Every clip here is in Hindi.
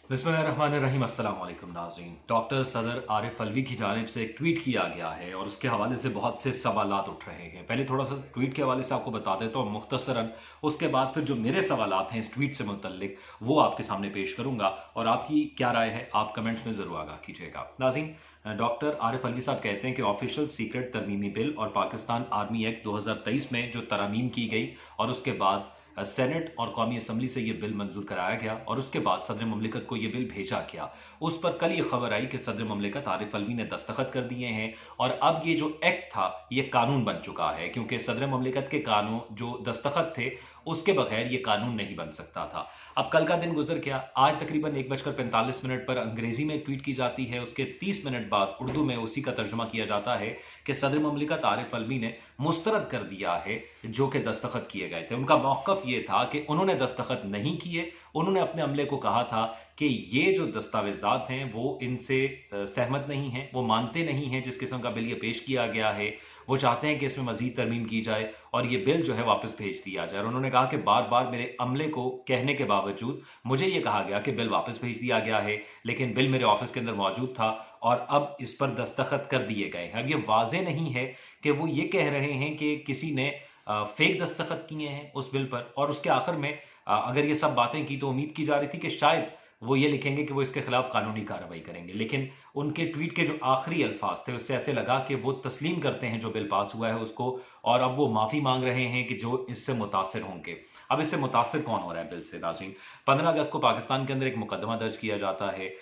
बिस्मिल्लाहिर्रहमानिर्रहीम। अस्सलाम वालेकुम नाज़रीन। डॉक्टर सदर आरिफ अलवी की जानिब से एक ट्वीट किया गया है और उसके हवाले से बहुत से सवालात उठ रहे हैं। पहले थोड़ा सा ट्वीट के हवाले से आपको बता देता हूँ मुख्तसरन, उसके बाद फिर जो मेरे सवालात हैं इस ट्वीट से मुतल्लिक वो आपके सामने पेश करूँगा और आपकी क्या राय है आप कमेंट्स में ज़रूर आगाह कीजिएगा। नाज़रीन, डॉक्टर आरिफ अलवी साहब कहते हैं कि ऑफिशियल सीक्रेट तरमीमी बिल और पाकिस्तान आर्मी एक्ट 2023 में जो तरमीम की गई और उसके बाद सेनेट और कौमी असम्बली से यह बिल मंजूर कराया गया और उसके बाद सदर ममलिकत को यह बिल भेजा गया। उस पर कल ये खबर आई कि सदर ममलिकत आरिफ अलवी ने दस्तखत कर दिए हैं और अब ये जो एक्ट था ये कानून बन चुका है, क्योंकि सदर ममलिकत के कानून जो दस्तखत थे उसके बगैर ये कानून नहीं बन सकता था। अब कल का दिन गुजर गया। आज तकरीबन 1:45 पर अंग्रेजी में ट्वीट की जाती है, उसके 30 मिनट बाद उर्दू में उसी का तर्जुमा किया जाता है कि सदर ममलिकत आरिफ अलवी ने मुस्तरद कर दिया है जो कि दस्तखत किए गए थे। उनका मौक़िफ़ ये था कि उन्होंने दस्तखत नहीं किए। उन्होंने अपने अमले को कहा था कि ये जो दस्तावेज़ात हैं वो इनसे सहमत नहीं हैं, वो मानते नहीं हैं जिस किस्म का बिल ये पेश किया गया है। वो चाहते हैं कि इसमें मज़ीद तरमीम की जाए और ये बिल जो है वापस भेज दिया जाए। और उन्होंने कहा कि बार-बार मेरे अमले को कहने के बावजूद मुझे ये कहा गया कि बिल वापस भेज दिया गया है, लेकिन बिल मेरे ऑफ़िस के अंदर मौजूद था और अब इस पर दस्तखत कर दिए गए हैं। अब ये वाज़ेह नहीं है कि वो ये कह रहे हैं कि किसी ने फेक दस्तखत किए हैं उस बिल पर और उसके आखिर में अगर ये सब बातें की तो उम्मीद की जा रही थी कि शायद वो ये लिखेंगे कि वो इसके खिलाफ कानूनी कार्रवाई करेंगे, लेकिन उनके ट्वीट के जो आखिरी अल्फाज थे उससे ऐसे लगा कि वो तस्लीम करते हैं जो बिल पास हुआ है उसको और अब वो माफ़ी मांग रहे हैं कि जो इससे मुतासर होंगे। अब इससे मुतासर कौन हो रहा है बिल से नाज़रीन? 15 अगस्त को पाकिस्तान के अंदर एक मुकदमा दर्ज किया जाता है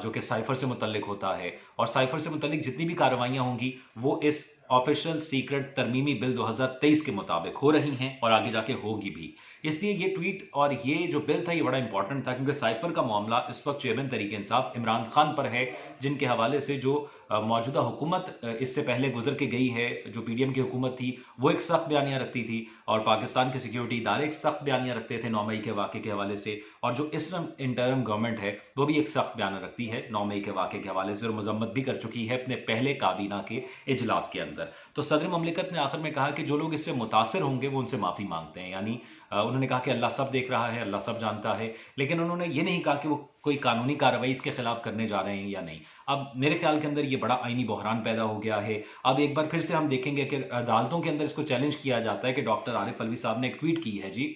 जो कि साइफर से मुतल्लिक होता है और साइफर से मुतल्लिक जितनी भी कार्रवाइयाँ होंगी वो इस ऑफिशियल सीक्रेट तरमीमी बिल 2023 के मुताबिक हो रही हैं और आगे जाके होगी भी। इसलिए ये ट्वीट और ये जो बिल था ये बड़ा इंपॉर्टेंट था, क्योंकि साइफर का मामला इस वक्त चेयरमैन तहरीक इंसाफ इमरान खान पर है, जिनके हवाले से जो मौजूदा हुकूमत इससे पहले गुजर के गई है, जो पीडीएम की हुकूमत थी वो एक सख्त बयानियाँ रखती थी और पाकिस्तान के सिक्योरिटी इदारे एक सख्त बयानियाँ रखते थे 9 मई के वाक़े के हवाले से, और जो इस इंटरिम गवर्नमेंट है वो भी एक सख्त बयान रखती है 9 मई के वाक़े के हवाले से और मजम्मत भी कर चुकी है अपने पहले काबीना के इजलास के अंदर। तो सदर ममलिकत ने आखिर में कहा कि जो लोग इससे मुतासर होंगे वो उनसे माफ़ी मांगते हैं, यानी उन्होंने कहा कि अल्लाह सब देख रहा है, अल्लाह सब जानता है, लेकिन उन्होंने ये नहीं कहा कि वो कोई कानूनी कार्रवाई इसके खिलाफ करने जा रहे हैं या नहीं। अब मेरे ख्याल के अंदर ये बड़ा आईनी बहरान पैदा हो गया है। अब एक बार फिर से हम देखेंगे कि अदालतों के अंदर इसको चैलेंज किया जाता है कि डॉक्टर आरिफ अलवी साहब ने एक ट्वीट की है जी,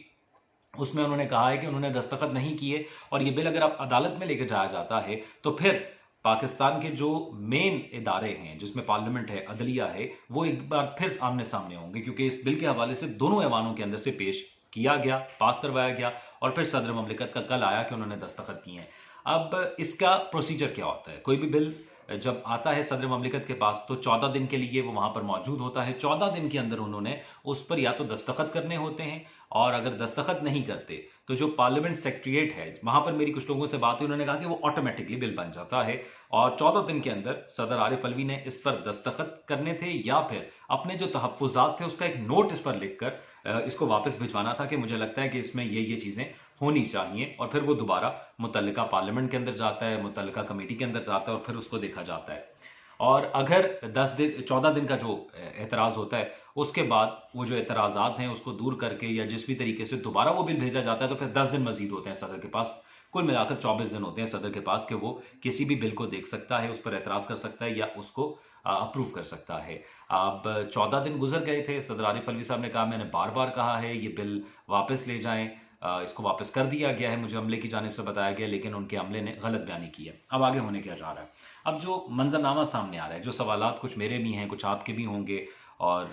उसमें उन्होंने कहा है कि उन्होंने दस्तखत नहीं किए और ये बिल अगर अब अदालत में लेके जाया जाता है तो फिर पाकिस्तान के जो मेन इदारे हैं जिसमें पार्लियामेंट है, अदलिया है, वो एक बार फिर आमने सामने होंगे, क्योंकि इस बिल के हवाले से दोनों ऐवानों के अंदर से पेश किया गया, पास करवाया गया और फिर सदर ममलिकत का कल आया कि उन्होंने दस्तखत किए हैं। अब इसका प्रोसीजर क्या होता है? कोई भी बिल जब आता है सदर ममलिकत के पास तो 14 दिन के लिए वो वहाँ पर मौजूद होता है। 14 दिन के अंदर उन्होंने उस पर या तो दस्तखत करने होते हैं और अगर दस्तखत नहीं करते तो जो पार्लियामेंट सेक्रेटेरिएट है वहाँ पर मेरी कुछ लोगों से बात हुई, उन्होंने कहा कि वो ऑटोमेटिकली बिल बन जाता है और 14 दिन के अंदर सदर आरिफ अलवी ने इस पर दस्तखत करने थे या फिर अपने जो तहफ़्फ़ुज़ात थे उसका एक नोट इस पर लिखकर इसको वापस भिजवाना था कि मुझे लगता है कि इसमें ये चीज़ें होनी चाहिए और फिर वो दोबारा मुतल्लिका पार्लियामेंट के अंदर जाता है, मुतल्लिका कमेटी के अंदर जाता है और फिर उसको देखा जाता है। और अगर 10 दिन 14 दिन का जो एतराज़ होता है उसके बाद वो जो एतराज़ात हैं उसको दूर करके या जिस भी तरीके से दोबारा वो बिल भेजा जाता है तो फिर 10 दिन मज़ीद होते हैं सदर के पास। कुल मिलाकर 24 दिन होते हैं सदर के पास कि वो किसी भी बिल को देख सकता है, उस पर एतराज़ कर सकता है या उसको अप्रूव कर सकता है। अब 14 दिन गुजर गए थे, सदर आरिफ अलवी साहब ने कहा मैंने बार-बार कहा है ये बिल वापस ले जाएँ, इसको वापस कर दिया गया है, मुझे अमले की जानिब से बताया गया, लेकिन उनके अमले ने गलत बयानी की है। अब आगे होने क्या जा रहा है? अब जो मंज़रनामा सामने आ रहा है, जो सवालात कुछ मेरे भी हैं, कुछ आपके भी होंगे और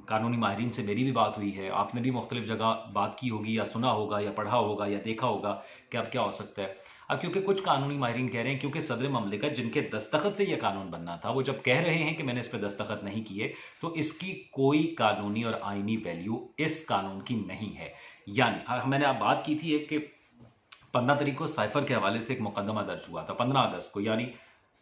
कानूनी माहिरीन से मेरी भी बात हुई है, आपने भी मुख्तलिफ जगह बात की होगी या सुना होगा या पढ़ा होगा या देखा होगा कि अब क्या हो सकता है। अब क्योंकि कुछ कानूनी माहिरीन कह रहे हैं क्योंकि सदर ममलिकत जिनके दस्तखत से यह कानून बनना था वो जब कह रहे हैं कि मैंने इस पर दस्तखत नहीं किए तो इसकी कोई कानूनी और आईनी वैल्यू इस कानून की नहीं है। यानी मैंने आप बात की थी एक कि 15 तारीख को साइफर के हवाले से एक मुकदमा दर्ज हुआ था 15 अगस्त को, यानी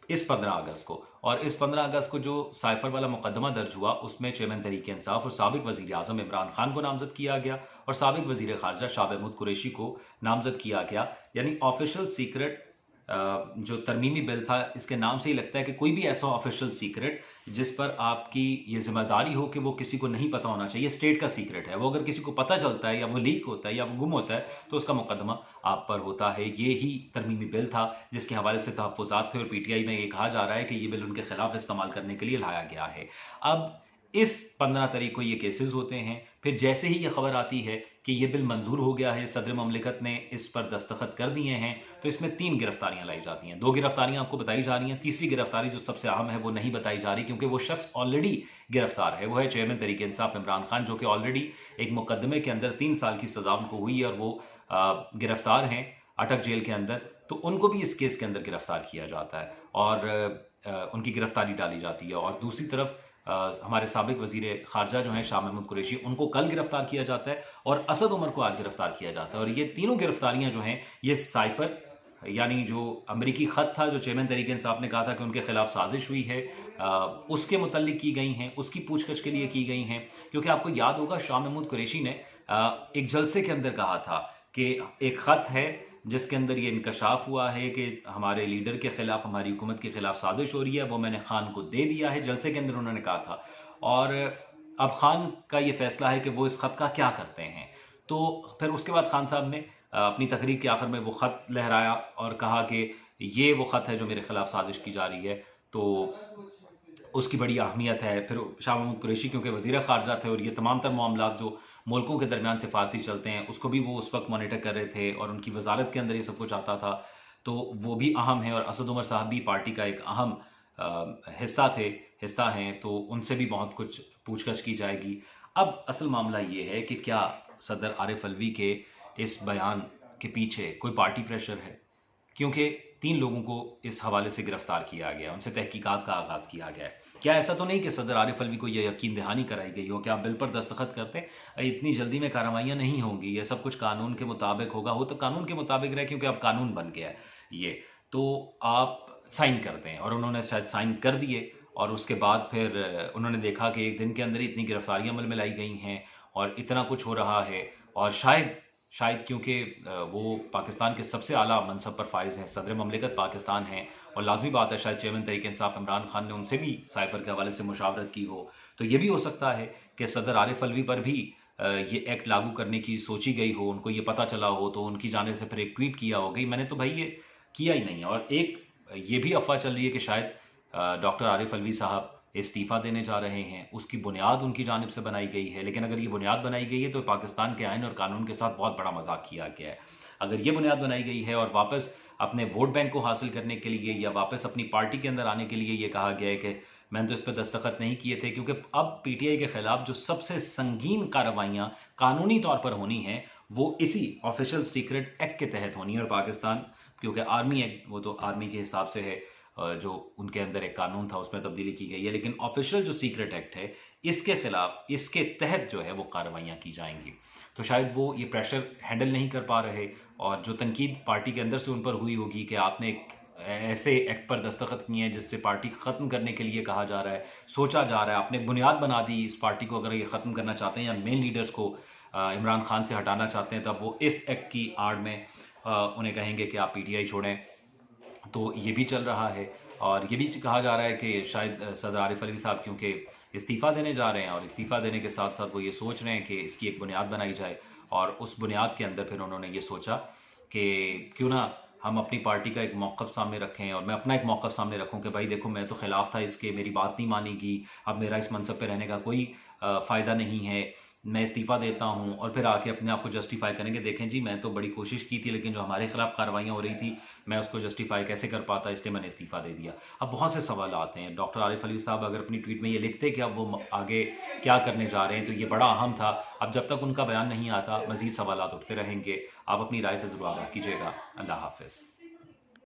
इस 15 अगस्त को, और इस 15 अगस्त को जो साइफर वाला मुकदमा दर्ज हुआ उसमें चेयरमैन तहरीक इंसाफ और साबिक वज़ीर आज़म इमरान खान को नामज़द किया गया और साबिक वज़ीर ख़ारजा शाह महमूद कुरैशी को नामज़द किया गया। यानी ऑफिशियल सीक्रेट जो तरमीमी बिल था, इसके नाम से ही लगता है कि कोई भी ऐसा ऑफिशियल सीक्रेट जिस पर आपकी ये जिम्मेदारी हो कि वो किसी को नहीं पता होना चाहिए, स्टेट का सीक्रेट है, वो अगर किसी को पता चलता है या वो लीक होता है या वो गुम होता है तो उसका मुकदमा आप पर होता है। ये ही तरमीमी बिल था जिसके हवाले से तहफ़्फ़ुज़ात थे और पीटीआई में ये कहा जा रहा है कि ये बिल उनके खिलाफ इस्तेमाल करने के लिए लाया गया है। अब इस 15 तारीख को ये केसेस होते हैं, फिर जैसे ही ये खबर आती है कि ये बिल मंजूर हो गया है, सदर ममलिकत ने इस पर दस्तखत कर दिए हैं, तो इसमें 3 गिरफ्तारियां लाई जाती हैं। 2 गिरफ्तारियां आपको बताई जा रही हैं, तीसरी गिरफ्तारी जो सबसे अहम है वो नहीं बताई जा रही क्योंकि वो शख्स ऑलरेडी गिरफ्तार है। वो है चेयरमैन तहरीक इंसाफ इमरान खान, जो कि ऑलरेडी एक मुकदमे के अंदर 3 साल की सजा उनको हुई है और वो गिरफ्तार हैं अटक जेल के अंदर। तो उनको भी इस केस के अंदर गिरफ्तार किया जाता है और उनकी गिरफ्तारी डाली जाती है। और दूसरी तरफ हमारे साबिक वज़ीर ख़ारजा जो हैं शाह महमूद कुरैशी, उनको कल गिरफ्तार किया जाता है और असद उमर को आज गिरफ्तार किया जाता है। और ये तीनों गिरफ्तारियां जो हैं ये साइफर यानी जो अमरीकी ख़त था जो चेयरमैन तहरीक इंसाफ ने कहा था कि उनके खिलाफ साजिश हुई है, उसके मुतल्लिक की गई हैं, उसकी पूछताछ के लिए की गई हैं। क्योंकि आपको याद होगा शाह महमूद कुरैशी ने एक जलसे के अंदर कहा था कि एक ख़त है जिसके अंदर ये इंकशाफ हुआ है कि हमारे लीडर के खिलाफ, हमारी हुकूमत के खिलाफ साजिश हो रही है, वो मैंने खान को दे दिया है। जलसे के अंदर उन्होंने कहा था और अब खान का ये फैसला है कि वो इस खत का क्या करते हैं। तो फिर उसके बाद खान साहब ने अपनी तकरीर के आखिर में वो खत लहराया और कहा कि ये वो खत है जो मेरे खिलाफ साजिश की जा रही है, तो उसकी बड़ी अहमियत है। फिर शाह महमूद कुरैशी क्योंकि वज़ीर ख़ारजा थे और ये तमाम तर मामलात जो मुल्कों के दरमियान सिफारती चलते हैं उसको भी वो उस वक्त मॉनिटर कर रहे थे और उनकी वजारत के अंदर ये सब कुछ आता था, तो वो भी अहम है। और असद उमर साहब भी पार्टी का एक अहम हिस्सा हैं, तो उनसे भी बहुत कुछ पूछताछ की जाएगी। अब असल मामला ये है कि क्या सदर आरिफ अलवी के इस बयान के पीछे कोई पार्टी प्रेशर है? क्योंकि 3 लोगों को इस हवाले से गिरफ्तार किया गया, उनसे तहकीकात का आगाज़ किया गया है। क्या ऐसा तो नहीं कि सदर आरिफ अलवी को यह यकीन दहानी कराई गई हो कि आप बिल पर दस्तखत करते इतनी जल्दी में कार्रवाइयाँ नहीं होंगी, ये सब कुछ कानून के मुताबिक होगा, हो तो कानून के मुताबिक रहे क्योंकि अब कानून बन गया है ये, तो आप साइन करते हैं। और उन्होंने शायद साइन कर दिए और उसके बाद फिर उन्होंने देखा कि एक दिन के अंदर ही इतनी गिरफ्तारियाँ अमल में लाई गई हैं और इतना कुछ हो रहा है। और शायद क्योंकि वो पाकिस्तान के सबसे आला मनसब पर फाइज़ हैं, सदर ममलिकत पाकिस्तान हैं और लाज़मी बात है शायद चेयरमैन तहरीक इंसाफ इमरान खान ने उनसे भी साइफर के हवाले से मुशावरत की हो। तो ये भी हो सकता है कि सदर आरिफ अलवी पर भी ये एक्ट लागू करने की सोची गई हो, उनको ये पता चला हो तो उनकी जानिब से फिर एक ट्वीट किया हो गई, मैंने तो भाई ये किया ही नहीं है। और एक ये भी अफवाह चल रही है कि शायद डॉक्टर आरिफ अलवी साहब इस्तीफ़ा देने जा रहे हैं, उसकी बुनियाद उनकी जानिब से बनाई गई है। लेकिन अगर ये बुनियाद बनाई गई है तो पाकिस्तान के आईन और कानून के साथ बहुत बड़ा मजाक किया गया है। अगर ये बुनियाद बनाई गई है और वापस अपने वोट बैंक को हासिल करने के लिए या वापस अपनी पार्टी के अंदर आने के लिए ये कहा गया है कि मैंने तो इस पर दस्तखत नहीं किए थे, क्योंकि अब पीटीआई के खिलाफ जो सबसे संगीन कार्रवाइयाँ कानूनी तौर पर होनी हैं वो इसी ऑफिशियल सीक्रेट एक्ट के तहत होनी है। और पाकिस्तान क्योंकि आर्मी एक्ट, वो तो आर्मी के हिसाब से है, जो उनके अंदर एक कानून था उसमें तब्दीली की गई है, लेकिन ऑफिशियल जो सीक्रेट एक्ट है इसके खिलाफ, इसके तहत जो है वो कार्रवाइयाँ की जाएंगी। तो शायद वो ये प्रेशर हैंडल नहीं कर पा रहे और जो तनकीद पार्टी के अंदर से उन पर हुई होगी कि आपने एक ऐसे एक्ट पर दस्तखत किए हैं जिससे पार्टी ख़त्म करने के लिए कहा जा रहा है, सोचा जा रहा है, आपने बुनियाद बना दी इस पार्टी को, अगर ये ख़त्म करना चाहते हैं या मेन लीडर्स को इमरान खान से हटाना चाहते हैं तब वो इस एक्ट की आड़ में उन्हें कहेंगे कि आप पीटीआई छोड़ें। तो ये भी चल रहा है और ये भी कहा जा रहा है कि शायद सदर आरिफ अलवी साहब क्योंकि इस्तीफ़ा देने जा रहे हैं और इस्तीफ़ा देने के साथ साथ वो ये सोच रहे हैं कि इसकी एक बुनियाद बनाई जाए और उस बुनियाद के अंदर फिर उन्होंने ये सोचा कि क्यों ना हम अपनी पार्टी का एक मौक़िफ़ सामने रखें और मैं अपना एक मौक़िफ़ सामने रखूं कि भाई देखो मैं तो ख़िलाफ़ था इसके, मेरी बात नहीं मानी गई, अब मेरा इस मनसब पे रहने का कोई फ़ायदा नहीं है, मैं इस्तीफ़ा देता हूं। और फिर आके अपने आप को जस्टिफाई करेंगे, देखें जी मैं तो बड़ी कोशिश की थी लेकिन जो हमारे खिलाफ कार्रवाइयाँ हो रही थी मैं उसको जस्टिफाई कैसे कर पाता, इसलिए मैंने इस्तीफ़ा दे दिया। अब बहुत से सवाल आते हैं। डॉक्टर आरिफ अलवी साहब अगर अपनी ट्वीट में ये लिखते कि अब वो आगे क्या करने जा रहे हैं तो ये बड़ा अहम था। अब जब तक उनका बयान नहीं आता मज़ीद सवाल उठते रहेंगे। आप अपनी राय से ज़रूर आगाह कीजिएगा। अल्लाह हाफ़िज़।